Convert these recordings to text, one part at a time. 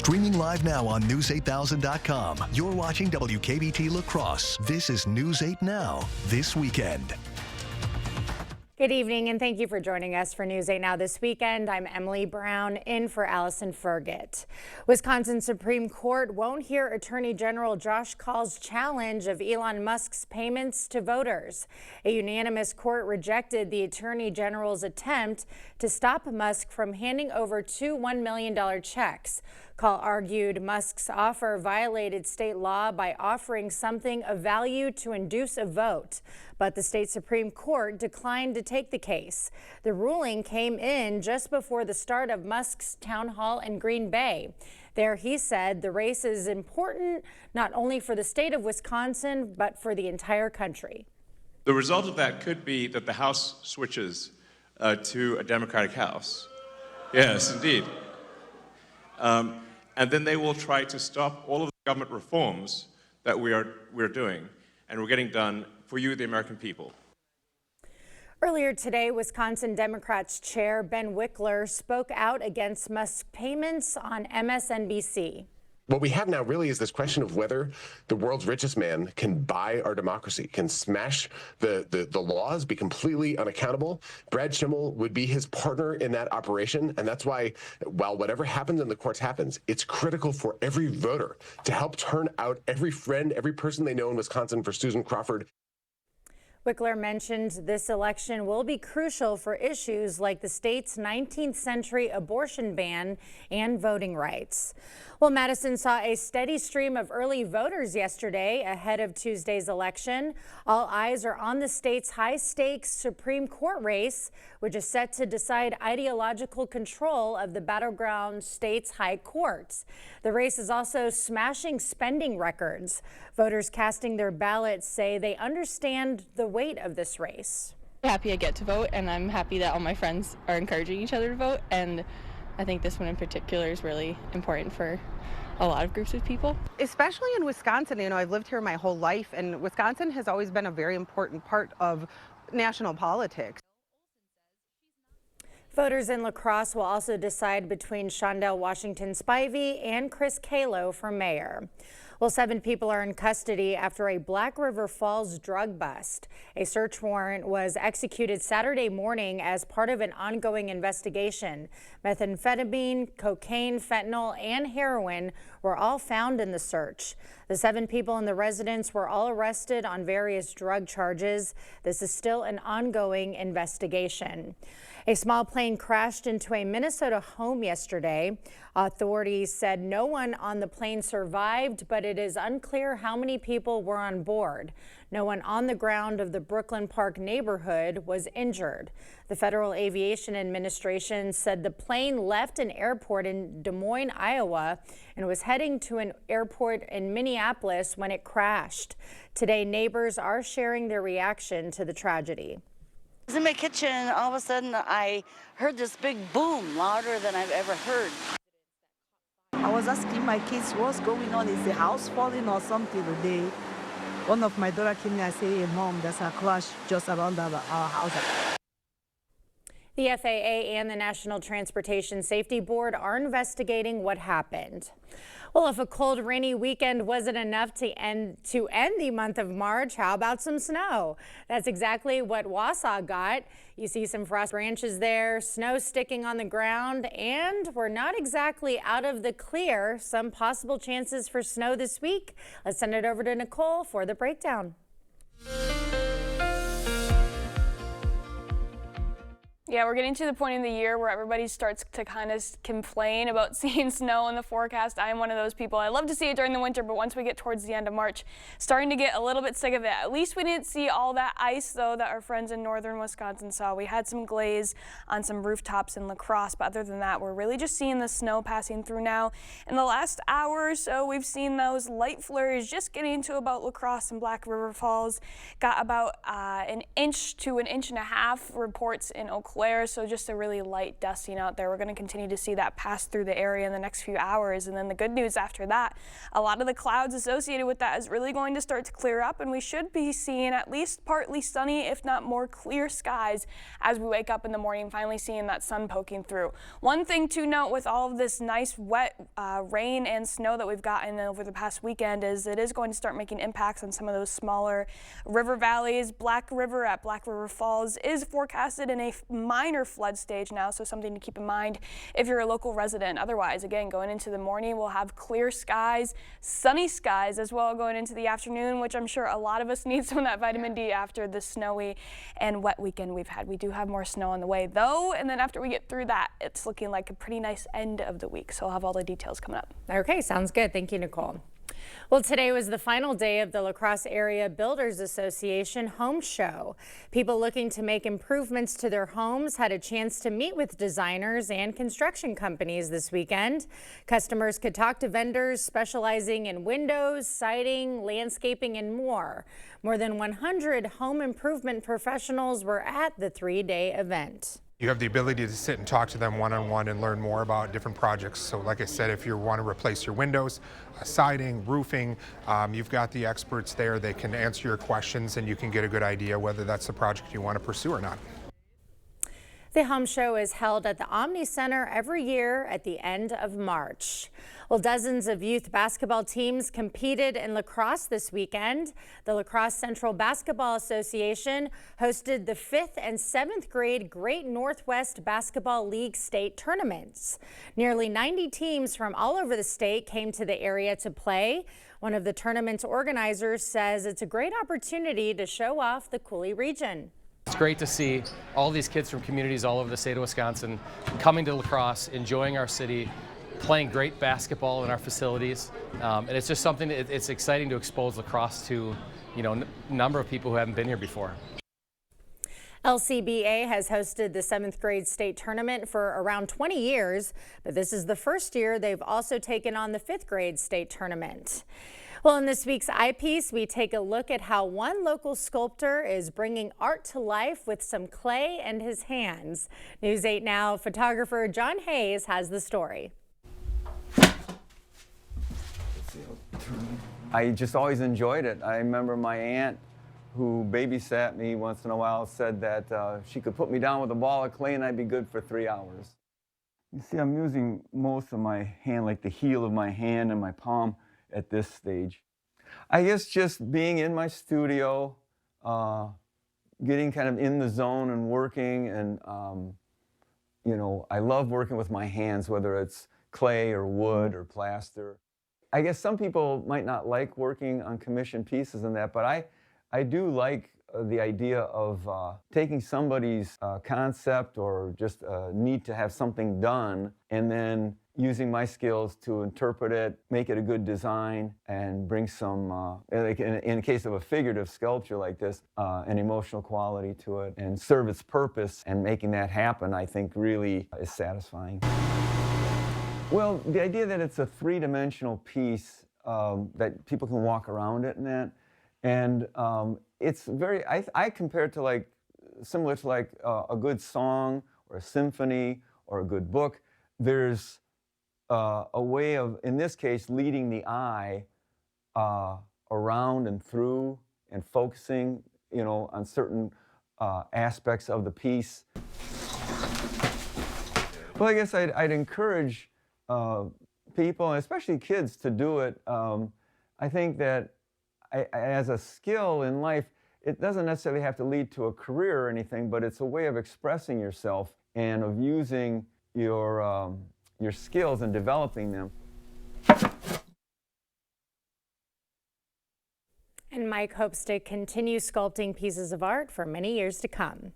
Streaming live now on News8000.com. You're watching WKBT La Crosse. This is News 8 Now, this weekend. Good evening, and thank you for joining us for News 8 Now this weekend. I'm Emily Brown, in for Allison Fergit. Wisconsin Supreme Court won't hear Attorney General Josh Kaul's challenge of Elon Musk's payments to voters. A unanimous court rejected the Attorney General's attempt to stop Musk from handing over two $1 million checks. Kaul argued Musk's offer violated state law by offering something of value to induce a vote, but the state Supreme Court declined to take the case. The ruling came in just before the start of Musk's town hall in Green Bay. There he said the race is important not only for the state of Wisconsin, but for the entire country. The result of that could be that the House switches to a Democratic House. Yes, indeed. And then they will try to stop all of the government reforms that we're doing, and we're getting done for you, the American people. Earlier today, Wisconsin Democrats Chair Ben Wickler spoke out against Musk's payments on MSNBC. What we have now really is this question of whether the world's richest man can buy our democracy, can smash the laws, be completely unaccountable. Brad Schimmel would be his partner in that operation. And that's why, while whatever happens in the courts happens, it's critical for every voter to help turn out every friend, every person they know in Wisconsin for Susan Crawford. Wickler mentioned this election will be crucial for issues like the state's 19th century abortion ban and voting rights. Well, Madison saw a steady stream of early voters yesterday ahead of Tuesday's election. All eyes are on the state's high-stakes Supreme Court race, which is set to decide ideological control of the battleground state's high courts. The race is also smashing spending records. Voters casting their ballots say they understand the weight of this race. I'm happy I get to vote, and I'm happy that all my friends are encouraging each other to vote, and I think this one in particular is really important for a lot of groups of people. Especially in Wisconsin, you know, I've lived here my whole life, and Wisconsin has always been a very important part of national politics. Voters in La Crosse will also decide between Shondell Washington Spivey and Chris Kalo for mayor. Well, 7 people are in custody after a Black River Falls drug bust. A search warrant was executed Saturday morning as part of an ongoing investigation. Methamphetamine, cocaine, fentanyl, and heroin were all found in the search. The 7 people in the residence were all arrested on various drug charges. This is still an ongoing investigation. A small plane crashed into a Minnesota home yesterday. Authorities said no one on the plane survived, but it is unclear how many people were on board. No one on the ground of the Brooklyn Park neighborhood was injured. The Federal Aviation Administration said the plane left an airport in Des Moines, Iowa, and was heading to an airport in Minneapolis when it crashed. Today, neighbors are sharing their reaction to the tragedy. I was in my kitchen, and all of a sudden I heard this big boom, louder than I've ever heard. I was asking my kids what's going on. Is the house falling or something today? One of my daughter came and said, Mom, there's a crash just around our house. The FAA and the National Transportation Safety Board are investigating what happened. Well, if a cold, rainy weekend wasn't enough to end the month of March, how about some snow? That's exactly what Wausau got. You see some frost branches there, snow sticking on the ground, and we're not exactly out of the clear. Some possible chances for snow this week. Let's send it over to Nicole for the breakdown. Yeah, we're getting to the point in the year where everybody starts to kind of complain about seeing snow in the forecast. I'm one of those people. I love to see it during the winter, but once we get towards the end of March, starting to get a little bit sick of it. At least we didn't see all that ice, though, that our friends in northern Wisconsin saw. We had some glaze on some rooftops in La Crosse, but other than that, we're really just seeing the snow passing through now. In the last hour or so, we've seen those light flurries just getting to about La Crosse and Black River Falls. Got about an inch to an inch and a half reports in Eau Claire. flare, so just a really light dusting out there. We're going to continue to see that pass through the area in the next few hours, and then the good news after that, a lot of the clouds associated with that is really going to start to clear up, and we should be seeing at least partly sunny, if not more clear skies as we wake up in the morning, finally seeing that sun poking through. One thing to note with all of this nice wet rain and snow that we've gotten over the past weekend is it is going to start making impacts on some of those smaller river valleys. Black River at Black River Falls is forecasted in a minor flood stage now, so something to keep in mind if you're a local resident. Otherwise, again, going into the morning, we'll have clear skies, sunny skies as well going into the afternoon, which I'm sure a lot of us need some of that vitamin D after the snowy and wet weekend we've had. We do have more snow on the way though, and then after we get through that, it's looking like a pretty nice end of the week. So I'll have all the details coming up. Okay, sounds good. Thank you, Nicole. Well, today was the final day of the La Crosse Area Builders Association Home Show. People looking to make improvements to their homes had a chance to meet with designers and construction companies this weekend. Customers could talk to vendors specializing in windows, siding, landscaping, and more. More than 100 home improvement professionals were at the three-day event. You have the ability to sit and talk to them one-on-one and learn more about different projects. So like I said, if you want to replace your windows, siding, roofing, you've got the experts there. They can answer your questions and you can get a good idea whether that's the project you want to pursue or not. The Home Show is held at the Omni Center every year at the end of March. Well, dozens of youth basketball teams competed in La Crosse this weekend. The La Crosse Central Basketball Association hosted the 5th and 7th grade Great Northwest Basketball League state tournaments. Nearly 90 teams from all over the state came to the area to play. One of the tournament's organizers says it's a great opportunity to show off the Coulee region. It's great to see all these kids from communities all over the state of Wisconsin coming to La Crosse, enjoying our city, playing great basketball in our facilities, and it's just something that it's exciting to expose La Crosse to, you know, a number of people who haven't been here before. LCBA has hosted the 7th grade state tournament for around 20 years, but this is the first year they've also taken on the 5th grade state tournament. Well, in this week's eyepiece, we take a look at how one local sculptor is bringing art to life with some clay and his hands. News 8 Now photographer John Hayes has the story. I just always enjoyed it. I remember my aunt, who babysat me once in a while, said that she could put me down with a ball of clay and I'd be good for 3 hours. You see, I'm using most of my hand, like the heel of my hand and my palm at this stage. I guess just being in my studio, getting kind of in the zone and working, and you know, I love working with my hands, whether it's clay or wood or plaster. I guess some people might not like working on commissioned pieces and that, but I do like the idea of taking somebody's concept or just need to have something done, and then using my skills to interpret it, make it a good design, and bring some, like in the case of a figurative sculpture like this, an emotional quality to it, and serve its purpose. And making that happen, I think, really is satisfying. Well, the idea that it's a three-dimensional piece, that people can walk around it and that, and it's very, I compare it to like, similar to like a good song or a symphony or a good book. There's a way of, in this case, leading the eye around and through and focusing, you know, on certain aspects of the piece. Well, I guess I'd encourage people, especially kids, to do it. I think that as a skill in life, it doesn't necessarily have to lead to a career or anything, but it's a way of expressing yourself and of using your skills and developing them. And Mike hopes to continue sculpting pieces of art for many years to come.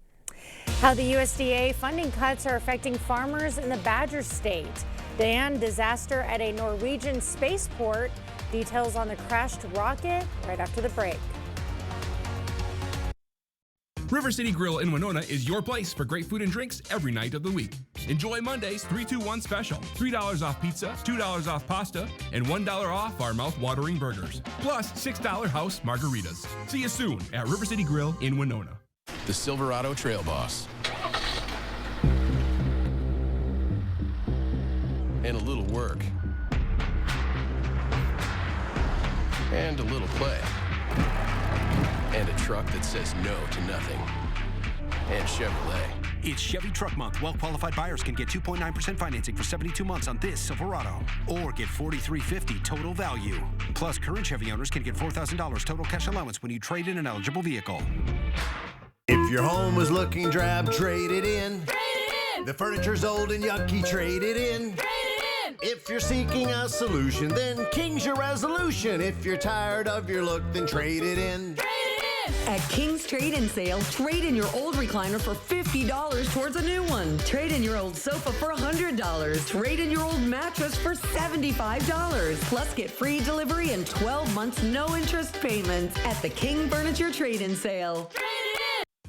How the USDA funding cuts are affecting farmers in the Badger State. Dan, disaster at a Norwegian spaceport. Details on the crashed rocket right after the break. River City Grill in Winona is your place for great food and drinks every night of the week. Enjoy Monday's 3-2-1 special. $3 off pizza, $2 off pasta, and $1 off our mouth-watering burgers. Plus $6 house margaritas. See you soon at River City Grill in Winona. The Silverado Trail Boss. and a little work. And a little play. And a truck that says no to nothing. And Chevrolet. It's Chevy Truck Month. Well-qualified buyers can get 2.9% financing for 72 months on this Silverado. Or get $4,350 total value. Plus, current Chevy owners can get $4,000 total cash allowance when you trade in an eligible vehicle. If your home is looking drab, trade it in. Trade it in. The furniture's old and yucky, trade it in. Trade it in. If you're seeking a solution, then King's your resolution. If you're tired of your look, then trade it in. At King's Trade-In Sale, trade in your old recliner for $50 towards a new one. Trade in your old sofa for $100. Trade in your old mattress for $75. Plus, get free delivery and 12 months no-interest payments at the King Furniture Trade-In Sale.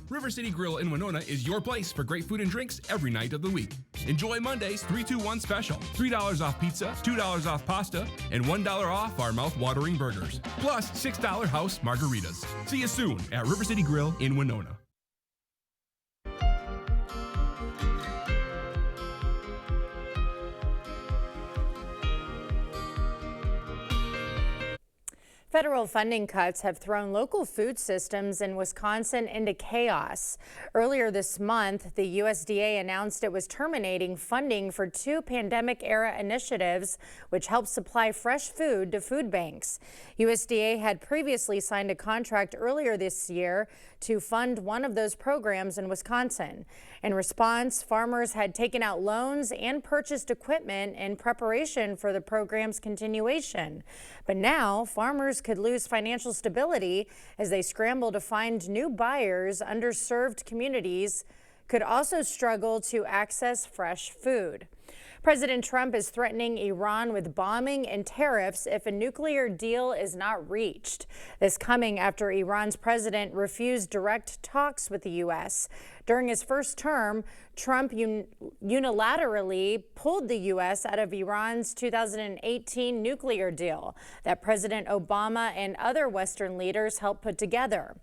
River City Grill in Winona is your place for great food and drinks every night of the week. Enjoy Monday's 3-2-1 special. $3 off pizza, $2 off pasta, and $1 off our mouth-watering burgers. Plus $6 house margaritas. See you soon at River City Grill in Winona. Federal funding cuts have thrown local food systems in Wisconsin into chaos. Earlier this month, the USDA announced it was terminating funding for 2 pandemic-era initiatives which help supply fresh food to food banks. USDA had previously signed a contract earlier this year to fund one of those programs in Wisconsin. In response, farmers had taken out loans and purchased equipment in preparation for the program's continuation. But now, farmers could lose financial stability as they scramble to find new buyers. Underserved communities could also struggle to access fresh food. President Trump is threatening Iran with bombing and tariffs if a nuclear deal is not reached. This coming after Iran's president refused direct talks with the U.S. During his first term, Trump unilaterally pulled the U.S. out of Iran's 2018 nuclear deal that President Obama and other Western leaders helped put together.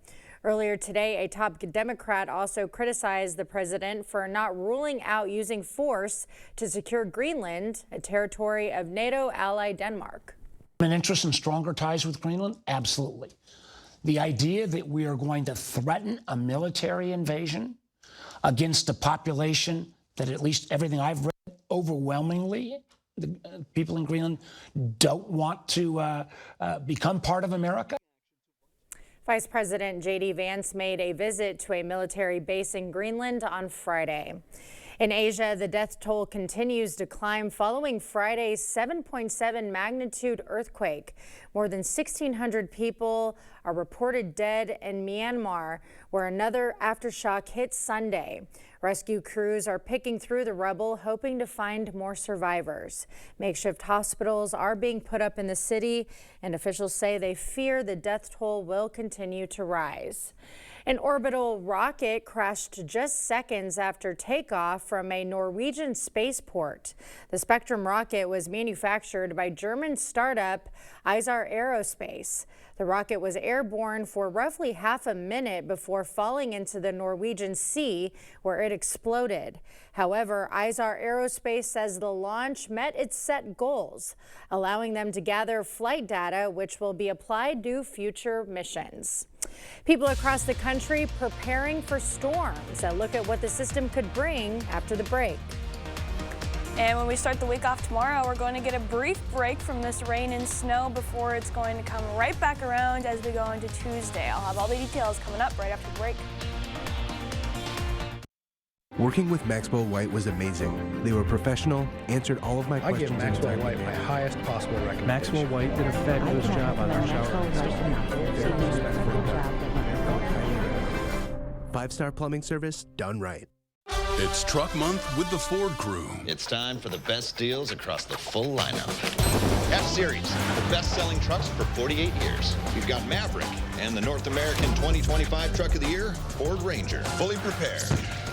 Earlier today, a top Democrat also criticized the president for not ruling out using force to secure Greenland, a territory of NATO ally Denmark. An interest in stronger ties with Greenland? Absolutely. The idea that we are going to threaten a military invasion against a population that, at least everything I've read, overwhelmingly, the people in Greenland don't want to become part of America. Vice President J.D. Vance made a visit to a military base in Greenland on Friday. In Asia, the death toll continues to climb following Friday's 7.7 magnitude earthquake. More than 1,600 people are reported dead in Myanmar, where another aftershock hit Sunday. Rescue crews are picking through the rubble, hoping to find more survivors. Makeshift hospitals are being put up in the city, and officials say they fear the death toll will continue to rise. An orbital rocket crashed just seconds after takeoff from a Norwegian spaceport. The Spectrum rocket was manufactured by German startup Isar Aerospace. The rocket was airborne for roughly half a minute before falling into the Norwegian Sea, where it exploded. However, Isar Aerospace says the launch met its set goals, allowing them to gather flight data, which will be applied to future missions. People across the country preparing for storms. A look at what the system could bring after the break. And when we start the week off tomorrow, we're going to get a brief break from this rain and snow before it's going to come right back around as we go into Tuesday. I'll have all the details coming up right after the break. Working with Maxwell White was amazing. They were professional, answered all of my questions. I give Maxwell White my highest possible recommendation. Maxwell White did a fabulous job on our shower install. 5-star plumbing service done right. It's Truck Month with the Ford Crew. It's time for the best deals across the full lineup. F-Series, the best-selling trucks for 48 years. We've got Maverick and the North American 2025 Truck of the Year, Ford Ranger, fully prepared.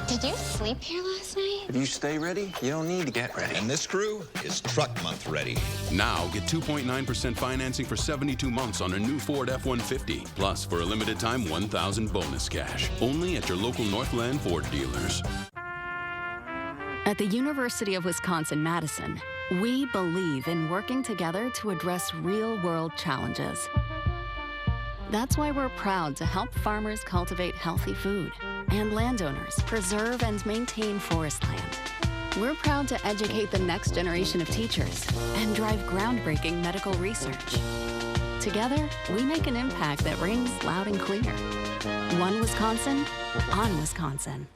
Did you sleep here last night? If you stay ready, you don't need to get ready. And this crew is Truck Month ready. Now get 2.9% financing for 72 months on a new Ford F-150. Plus, for a limited time, $1,000 bonus cash. Only at your local Northland Ford dealers. At the University of Wisconsin-Madison, We believe in working together to address real-world challenges. That's why we're proud to help farmers cultivate healthy food and landowners preserve and maintain forest land. We're proud to educate the next generation of teachers and drive groundbreaking medical research. Together, we make an impact that rings loud and clear. One Wisconsin, on Wisconsin.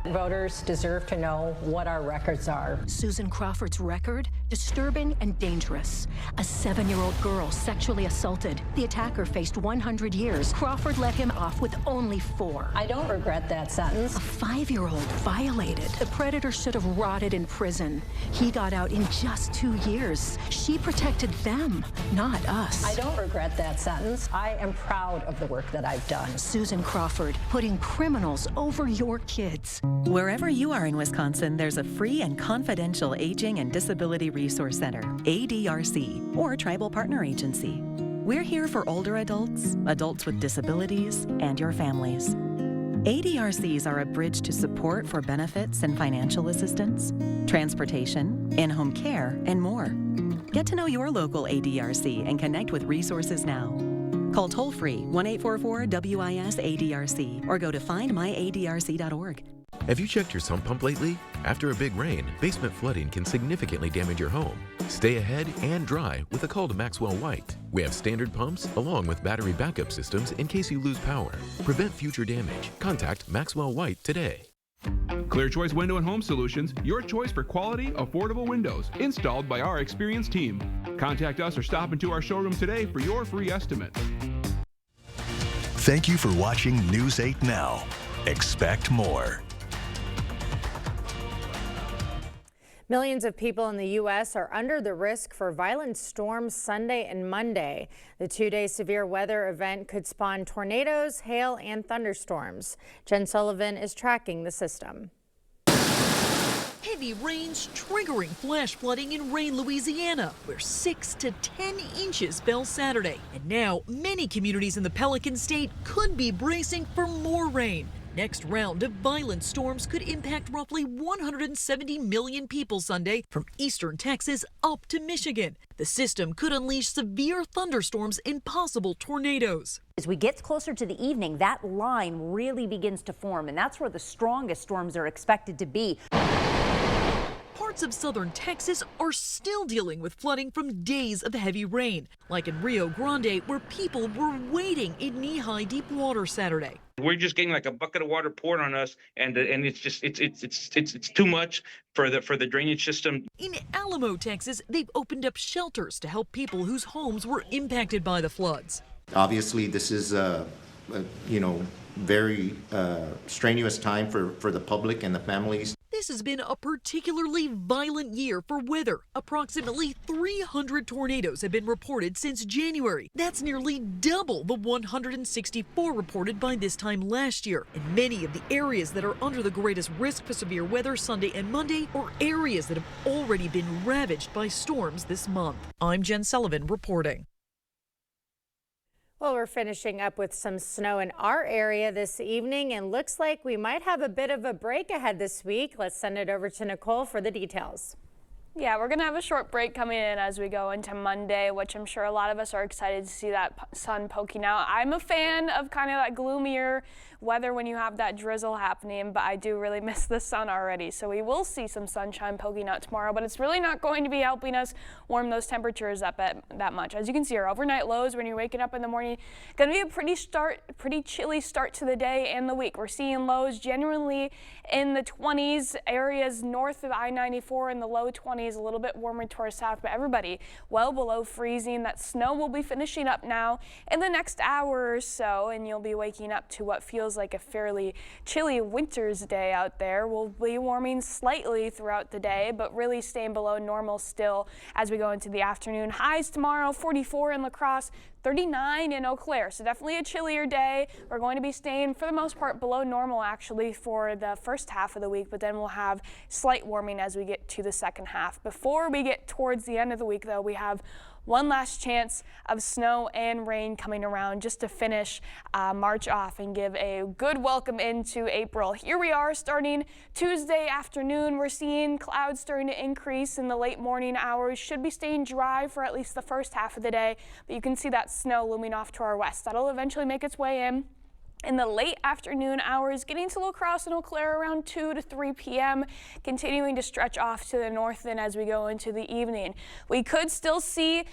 Voters deserve to know what our records are. Susan Crawford's record? Disturbing and dangerous. A 7-year-old girl sexually assaulted. The attacker faced 100 years. Crawford let him off with only 4. I don't regret that sentence. A 5-year-old violated. The predator should have rotted in prison. He got out in just 2 years. She protected them, not us. I don't regret that sentence. I am proud of the work that I've done. Susan Crawford, putting criminals over your kids. Wherever you are in Wisconsin, there's a free and confidential Aging and Disability Resource Center, ADRC, or Tribal Partner Agency. We're here for older adults, adults with disabilities, and your families. ADRCs are a bridge to support for benefits and financial assistance, transportation, in-home care, and more. Get to know your local ADRC and connect with resources now. Call toll-free 1-844-WIS-ADRC or go to findmyadrc.org. Have you checked your sump pump lately? After a big rain, basement flooding can significantly damage your home. Stay ahead and dry with a call to Maxwell White. We have standard pumps along with battery backup systems in case you lose power. Prevent future damage. Contact Maxwell White today. Clear Choice Window and Home Solutions, your choice for quality, affordable windows, installed by our experienced team. Contact us or stop into our showroom today for your free estimate. Thank you for watching News 8 Now. Expect more. Millions of people in the U.S. are under the risk for violent storms Sunday and Monday. The 2-day severe weather event could spawn tornadoes, hail, and thunderstorms. Jen Sullivan is tracking the system. Heavy rains triggering flash flooding in Rayne, Louisiana, where 6 to 10 inches fell Saturday. And now many communities in the Pelican State could be bracing for more rain. Next round of violent storms could impact roughly 170 million people Sunday from eastern Texas up to Michigan. The system could unleash severe thunderstorms and possible tornadoes. As we get closer to the evening, that line really begins to form, and that's where the strongest storms are expected to be. Parts of southern Texas are still dealing with flooding from days of heavy rain, like in Rio Grande, where people were wading in knee-high deep water Saturday. We're just getting like a bucket of water poured on us, and it's just it's too much for the drainage system. In Alamo, Texas, they've opened up shelters to help people whose homes were impacted by the floods. Obviously, this is very strenuous time for the public and the families. This has been a particularly violent year for weather. Approximately 300 tornadoes have been reported since January. That's nearly double the 164 reported by this time last year. And many of the areas that are under the greatest risk for severe weather Sunday and Monday are areas that have already been ravaged by storms this month. I'm Jen Sullivan reporting. Well, we're finishing up with some snow in our area this evening, and looks like we might have a bit of a break ahead this week. Let's send it over to Nicole for the details. Yeah, we're going to have a short break coming in as we go into Monday, which I'm sure a lot of us are excited to see that sun poking out. I'm a fan of kind of that gloomier weather when you have that drizzle happening, but I do really miss the sun already. So we will see some sunshine poking out tomorrow, but it's really not going to be helping us warm those temperatures up that much. As you can see, our overnight lows when you're waking up in the morning, going to be a pretty chilly start to the day and the week. We're seeing lows generally in the 20s, areas north of I-94 in the low 20s, a little bit warmer towards south, but everybody well below freezing. That snow will be finishing up now in the next hour or so, and you'll be waking up to what feels like a fairly chilly winter's day out there. We'll be warming slightly throughout the day, but really staying below normal still as we go into the afternoon. Highs tomorrow, 44 in La Crosse, 39 in Eau Claire, so definitely a chillier day. We're going to be staying for the most part below normal actually for the first half of the week, but then we'll have slight warming as we get to the second half. Before we get towards the end of the week though, we have one last chance of snow and rain coming around just to finish March off and give a good welcome into April. Here we are starting Tuesday afternoon. We're seeing clouds starting to increase in the late morning hours. Should be staying dry for at least the first half of the day, but you can see that snow looming off to our west. That'll eventually make its way in the late afternoon hours, getting to La Crosse and Eau Claire around 2 to 3 p.m., continuing to stretch off to the north then as we go into the evening. We could still see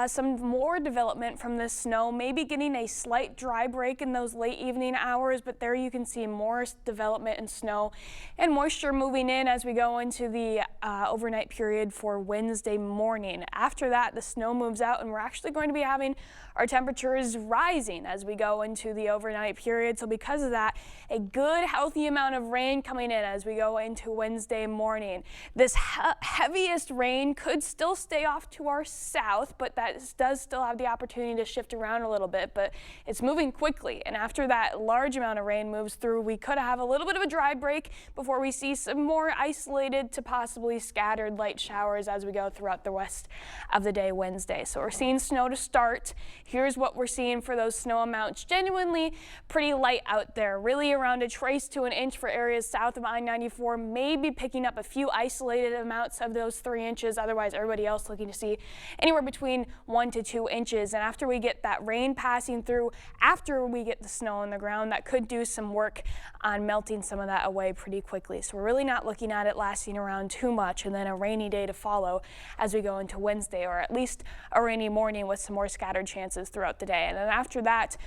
some more development from this snow, maybe getting a slight dry break in those late evening hours, but there you can see more development in snow and moisture moving in as we go into the overnight period for Wednesday morning. After that, the snow moves out and we're actually going to be having our temperatures rising as we go into the overnight period. So because of that, a good healthy amount of rain coming in as we go into Wednesday morning. This heaviest rain could still stay off to our south, but that does still have the opportunity to shift around a little bit, but it's moving quickly. And after that large amount of rain moves through, we could have a little bit of a dry break before we see some more isolated to possibly scattered light showers as we go throughout the rest of the day Wednesday. So we're seeing snow to start. Here's what we're seeing for those snow amounts. Genuinely pretty light out there, really around a trace to an inch for areas south of I-94, maybe picking up a few isolated amounts of those 3 inches. Otherwise, everybody else looking to see anywhere between 1 to 2 inches. And after we get that rain passing through, after we get the snow on the ground, that could do some work on melting some of that away pretty quickly. So we're really not looking at it lasting around too much, and then a rainy day to follow as we go into Wednesday, or at least a rainy morning with some more scattered chances throughout the day. And then after that,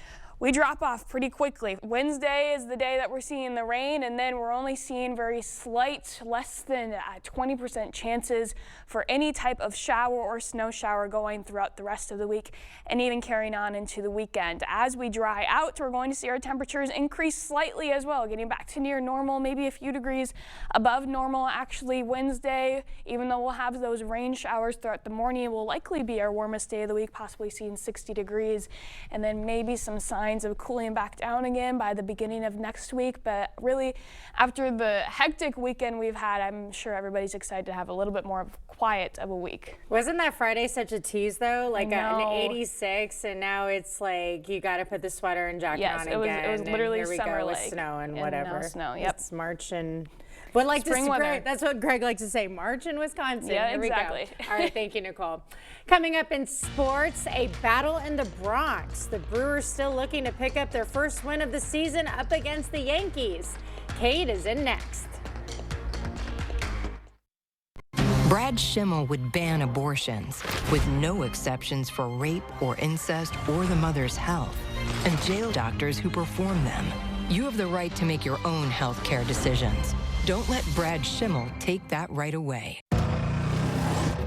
we drop off pretty quickly. Wednesday is the day that we're seeing the rain, and then we're only seeing very slight, less than 20% chances for any type of shower or snow shower going throughout the rest of the week and even carrying on into the weekend. As we dry out, we're going to see our temperatures increase slightly as well, getting back to near normal, maybe a few degrees above normal. Actually, Wednesday, even though we'll have those rain showers throughout the morning, will likely be our warmest day of the week, possibly seeing 60 degrees, and then maybe some signs of cooling back down again by the beginning of next week. But really, after the hectic weekend we've had, I'm sure everybody's excited to have a little bit more quiet of a week. Wasn't that Friday such a tease though? Like an 86, and now it's like you got to put the sweater and jacket on again. Yes, it was literally here we summer go with like, snow and whatever. No snow, yep. It's March and what like spring weather. That's what Greg likes to say. March in Wisconsin. Yeah, here exactly. We go. All right, thank you, Nicole. Coming up in sports, a battle in the Bronx. The Brewers still looking to pick up their first win of the season up against the Yankees. Kate is in next. Brad Schimmel would ban abortions with no exceptions for rape or incest or the mother's health, and jail doctors who perform them. You have the right to make your own health care decisions. Don't let Brad Schimmel take that right away.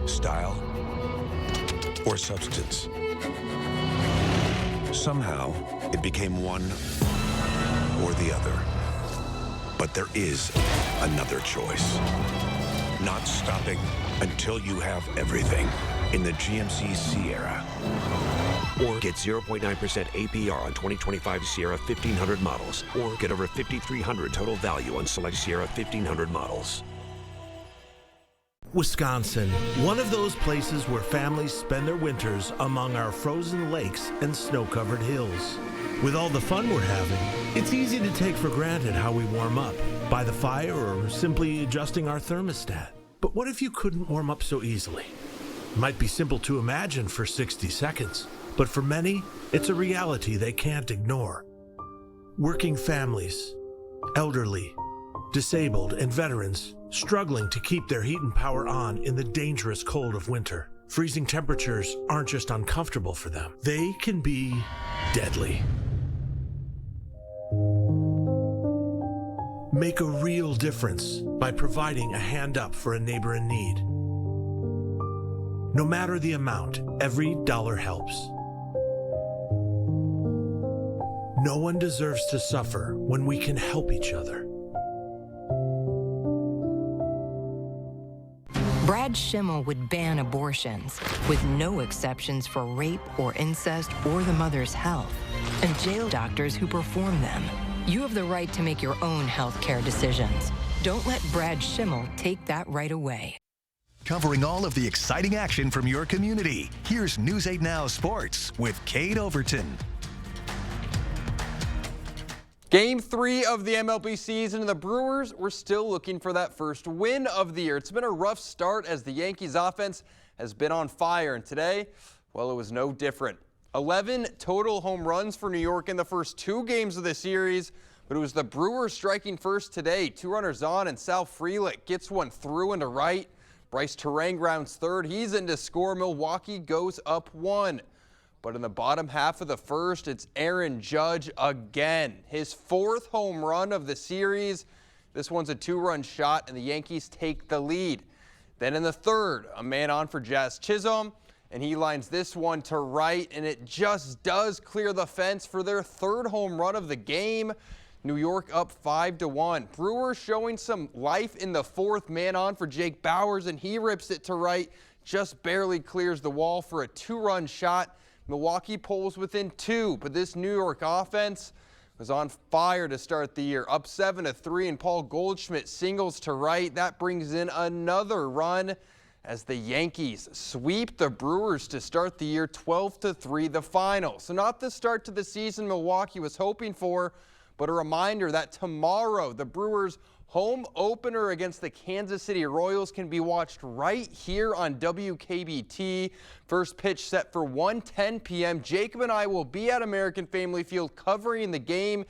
Style or substance. Somehow, it became one or the other. But there is another choice. Not stopping until you have everything in the GMC Sierra. Or get 0.9% APR on 2025 Sierra 1500 models. Or get over $5,300 total value on select Sierra 1500 models. Wisconsin, one of those places where families spend their winters among our frozen lakes and snow-covered hills. With all the fun we're having, it's easy to take for granted how we warm up, by the fire or simply adjusting our thermostat. But what if you couldn't warm up so easily? It might be simple to imagine for 60 seconds, but for many, it's a reality they can't ignore. Working families, elderly, disabled, and veterans struggling to keep their heat and power on in the dangerous cold of winter. Freezing temperatures aren't just uncomfortable for them, they can be deadly. Make a real difference by providing a hand up for a neighbor in need. No matter the amount, every dollar helps. No one deserves to suffer when we can help each other. Brad Brad Schimmel would ban abortions, with no exceptions for rape or incest or the mother's health, and jail doctors who perform them. You have the right to make your own health care decisions. Don't let Brad Schimmel take that right away. Covering all of the exciting action from your community, here's News 8 Now Sports with Kate Overton. Game 3 of the MLB season, and the Brewers were still looking for that first win of the year. It's been a rough start as the Yankees offense has been on fire, and today, well, it was no different. 11 total home runs for New York in the first 2 games of the series, but it was the Brewers striking first today. 2 runners on, and Sal Frelick gets one through into right. Bryce Terang rounds third. He's in to score. Milwaukee goes up 1. But in the bottom half of the first, it's Aaron Judge again. His 4th home run of the series. This one's a 2-run shot, and the Yankees take the lead. Then in the third, a man on for Jazz Chisholm, and he lines this one to right, and it just does clear the fence for their 3rd home run of the game. New York up 5-1. Brewers showing some life in the 4th, man on for Jake Bauers, and he rips it to right, just barely clears the wall for a 2-run shot. Milwaukee pulls within 2, but this New York offense was on fire to start the year. Up 7-3, and Paul Goldschmidt singles to right. That brings in another run as the Yankees sweep the Brewers to start the year 12-3, the final. So not the start to the season Milwaukee was hoping for, but a reminder that tomorrow the Brewers' home opener against the Kansas City Royals can be watched right here on WKBT. First pitch set for 1:10 p.m. Jacob and I will be at American Family Field covering the game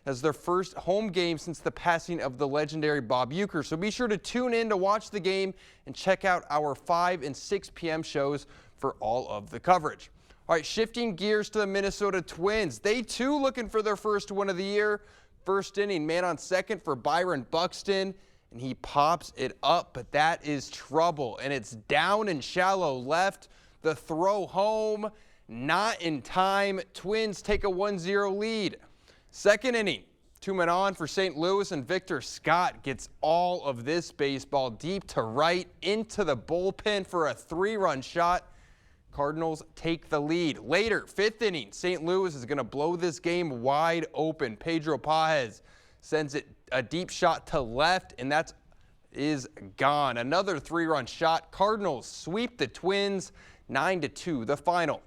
as their first home game since the passing of the legendary Bob Uecker. So be sure to tune in to watch the game and check out our 5 and 6 p.m. shows for all of the coverage. All right, shifting gears to the Minnesota Twins. They too looking for their first win of the year. First inning, man on second for Byron Buxton, and he pops it up, but that is trouble, and it's down and shallow left. The throw home, not in time. Twins take a 1-0 lead. Second inning, 2 men on for St. Louis, and Victor Scott gets all of this baseball deep to right into the bullpen for a 3-run shot. Cardinals take the lead. Later, 5th inning, St. Louis is going to blow this game wide open. Pedro Paez sends it a deep shot to left, and that is gone. Another 3-run shot. Cardinals sweep the Twins 9-2, the final.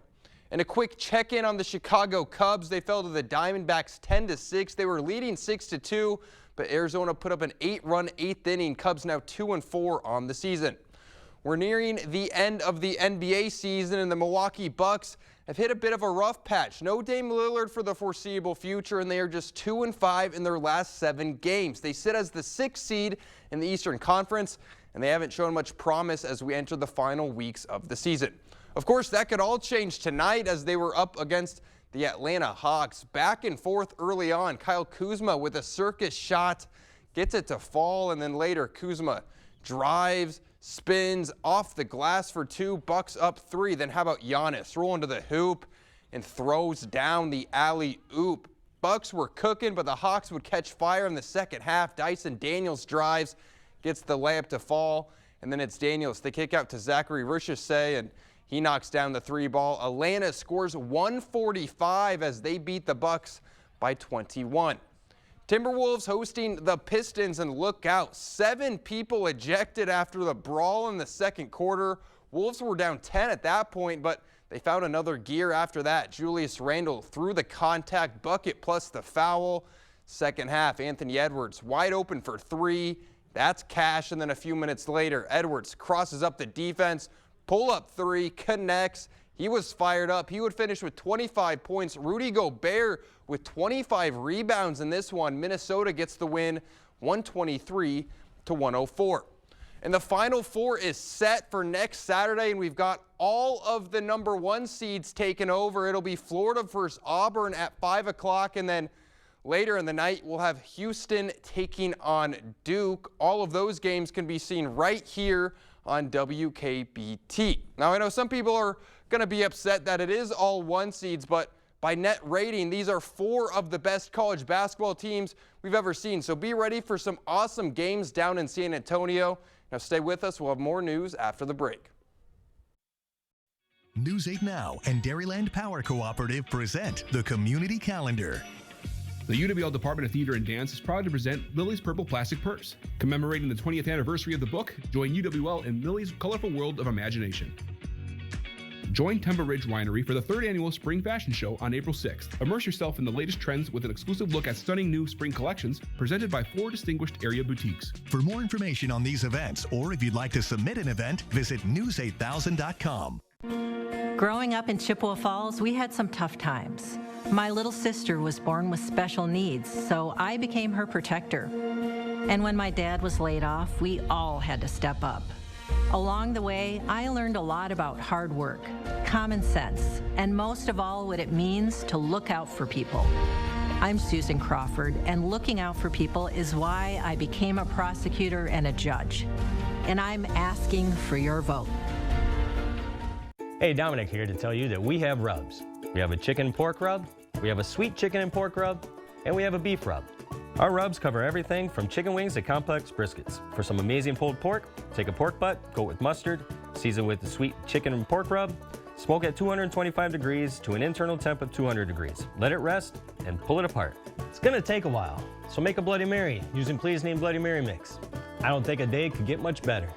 And a quick check-in on the Chicago Cubs. They fell to the Diamondbacks 10-6. They were leading 6-2, but Arizona put up an 8-run 8th inning. Cubs now 2-4 on the season. We're nearing the end of the NBA season, and the Milwaukee Bucks have hit a bit of a rough patch. No Dame Lillard for the foreseeable future, and they are just 2-5 in their last 7 games. They sit as the 6th seed in the Eastern Conference, and they haven't shown much promise as we enter the final weeks of the season. Of course, that could all change tonight as they were up against the Atlanta Hawks. Back and forth early on. Kyle Kuzma with a circus shot, gets it to fall, and then later Kuzma drives, spins off the glass for 2, Bucks up 3. Then how about Giannis rolling to the hoop and throws down the alley-oop. Bucks were cooking, but the Hawks would catch fire in the second half. Dyson Daniels drives, gets the layup to fall, and then it's Daniels. They kick out to Zachary Richardson, and he knocks down the 3-ball. Atlanta scores 145 as they beat the Bucks by 21. Timberwolves hosting the Pistons, and look out, 7 people ejected after the brawl in the second quarter. Wolves were down 10 at that point, but they found another gear after that. Julius Randle threw the contact bucket plus the foul. Second half, Anthony Edwards wide open for 3. That's cash, and then a few minutes later, Edwards crosses up the defense, pull-up 3, connects. He was fired up. He would finish with 25 points. Rudy Gobert with 25 rebounds in this one. Minnesota gets the win 123-104. And the Final Four is set for next Saturday, and we've got all of the number 1 seeds taken over. It'll be Florida versus Auburn at 5 o'clock, and then later in the night, we'll have Houston taking on Duke. All of those games can be seen right here on WKBT. Now, I know some people are going to be upset that it is all 1 seeds, but by net rating, these are 4 of the best college basketball teams we've ever seen. So be ready for some awesome games down in San Antonio. Now stay with us. We'll have more news after the break. News 8 Now and Dairyland Power Cooperative present the Community Calendar. The UWL Department of Theater and Dance is proud to present Lily's Purple Plastic Purse. Commemorating the 20th anniversary of the book, join UWL in Lily's colorful world of imagination. Join Temba Ridge Winery for the 3rd annual Spring Fashion Show on April 6th. Immerse yourself in the latest trends with an exclusive look at stunning new spring collections presented by 4 distinguished area boutiques. For more information on these events, or if you'd like to submit an event, visit news8000.com. Growing up in Chippewa Falls, we had some tough times. My little sister was born with special needs, so I became her protector. And when my dad was laid off, we all had to step up. Along the way, I learned a lot about hard work, common sense, and most of all, what it means to look out for people. I'm Susan Crawford, and looking out for people is why I became a prosecutor and a judge. And I'm asking for your vote. Hey, Dominic here to tell you that we have rubs. We have a chicken and pork rub, we have a sweet chicken and pork rub, and we have a beef rub. Our rubs cover everything from chicken wings to complex briskets. For some amazing pulled pork, take a pork butt, coat with mustard, season with the sweet chicken and pork rub, smoke at 225 degrees to an internal temp of 200 degrees. Let it rest and pull it apart. It's gonna take a while, so make a Bloody Mary using Please Name Bloody Mary mix. I don't think a day could get much better.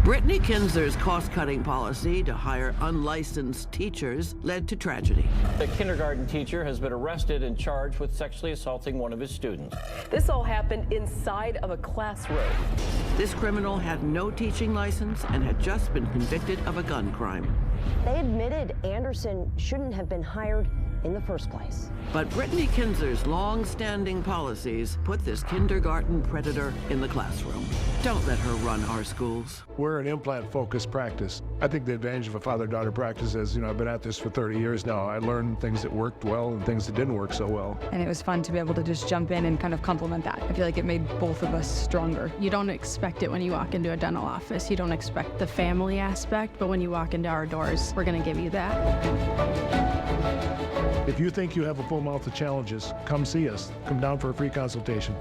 Brittany Kinzer's cost-cutting policy to hire unlicensed teachers led to tragedy. The kindergarten teacher has been arrested and charged with sexually assaulting one of his students. This all happened inside of a classroom. This criminal had no teaching license and had just been convicted of a gun crime. They admitted Anderson shouldn't have been hired in the first place. But Brittany Kinzer's long-standing policies put this kindergarten predator in the classroom. Don't let her run our schools. We're an implant-focused practice. I think the advantage of a father-daughter practice is, I've been at this for 30 years now. I learned things that worked well and things that didn't work so well. And it was fun to be able to just jump in and kind of complement that. I feel like it made both of us stronger. You don't expect it when you walk into a dental office. You don't expect the family aspect, but when you walk into our doors, we're gonna give you that. If you think you have a full mouth of challenges, come see us. Come down for a free consultation.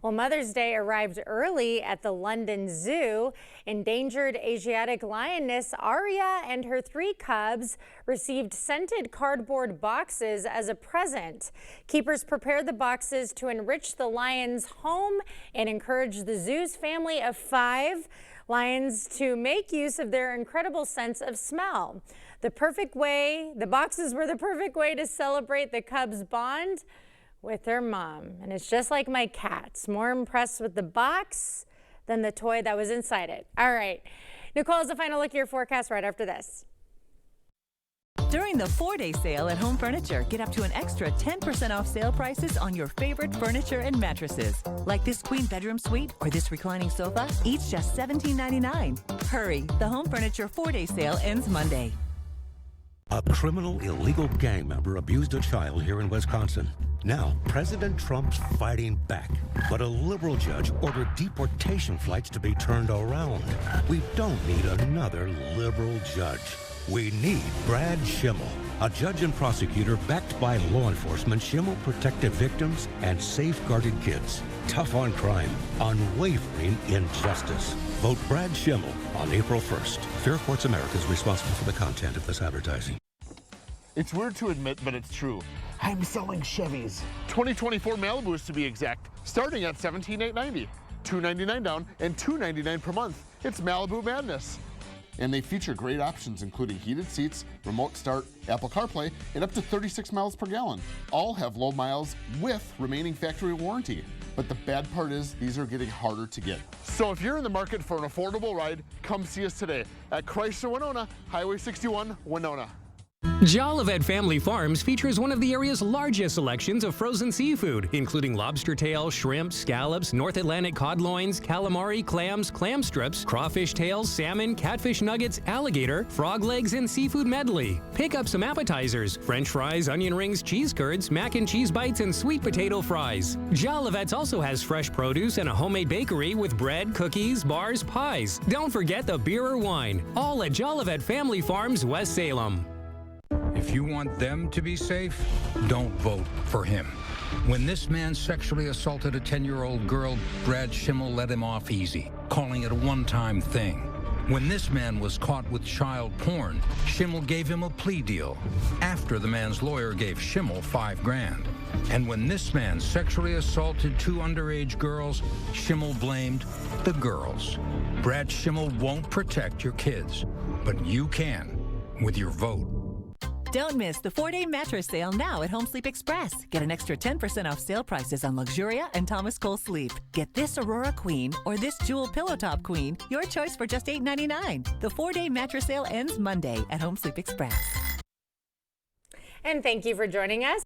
Well, Mother's Day arrived early at the London Zoo. Endangered Asiatic lioness Aria and her 3 cubs received scented cardboard boxes as a present. Keepers prepared the boxes to enrich the lion's home and encourage the zoo's family of 5 lions to make use of their incredible sense of smell. The boxes were the perfect way to celebrate the cubs' bond with their mom. And it's just like my cats, more impressed with the box than the toy that was inside it. All right, Nicole has a final look at your forecast right after this. During the 4-day sale at Home Furniture, get up to an extra 10% off sale prices on your favorite furniture and mattresses. Like this queen bedroom suite or this reclining sofa, each just $17.99. Hurry, the Home Furniture 4-day sale ends Monday. A criminal illegal gang member abused a child here in Wisconsin. Now, President Trump's fighting back. But a liberal judge ordered deportation flights to be turned around. We don't need another liberal judge. We need Brad Schimmel, a judge and prosecutor backed by law enforcement. Schimmel protected victims and safeguarded kids. Tough on crime, unwavering in justice. Vote Brad Schimmel on April 1st. Fair Courts America is responsible for the content of this advertising. It's weird to admit, but it's true. I'm selling Chevys. 2024 Malibus to be exact, starting at $17,890, $299 down and $299 per month. It's Malibu Madness. And they feature great options, including heated seats, remote start, Apple CarPlay, and up to 36 miles per gallon. All have low miles with remaining factory warranty. But the bad part is these are getting harder to get. So if you're in the market for an affordable ride, come see us today at Chrysler Winona, Highway 61, Winona. Jolivet Family Farms features one of the area's largest selections of frozen seafood, including lobster tail, shrimp, scallops, North Atlantic cod loins, calamari, clams, clam strips, crawfish tails, salmon, catfish nuggets, alligator, frog legs, and seafood medley. Pick up some appetizers, French fries, onion rings, cheese curds, mac and cheese bites, and sweet potato fries. Jolivet's also has fresh produce and a homemade bakery with bread, cookies, bars, pies. Don't forget the beer or wine, all at Jolivet Family Farms, West Salem. If you want them to be safe, don't vote for him. When this man sexually assaulted a 10-year-old girl, Brad Schimmel let him off easy, calling it a one-time thing. When this man was caught with child porn, Schimmel gave him a plea deal after the man's lawyer gave Schimmel $5 grand. And when this man sexually assaulted 2 underage girls, Schimmel blamed the girls. Brad Schimmel won't protect your kids, but you can with your vote. Don't miss the 4-day mattress sale now at Home Sleep Express. Get an extra 10% off sale prices on Luxuria and Thomas Cole Sleep. Get this Aurora Queen or this Jewel Pillow Top Queen, your choice for just $8.99. The 4-day mattress sale ends Monday at Home Sleep Express. And thank you for joining us.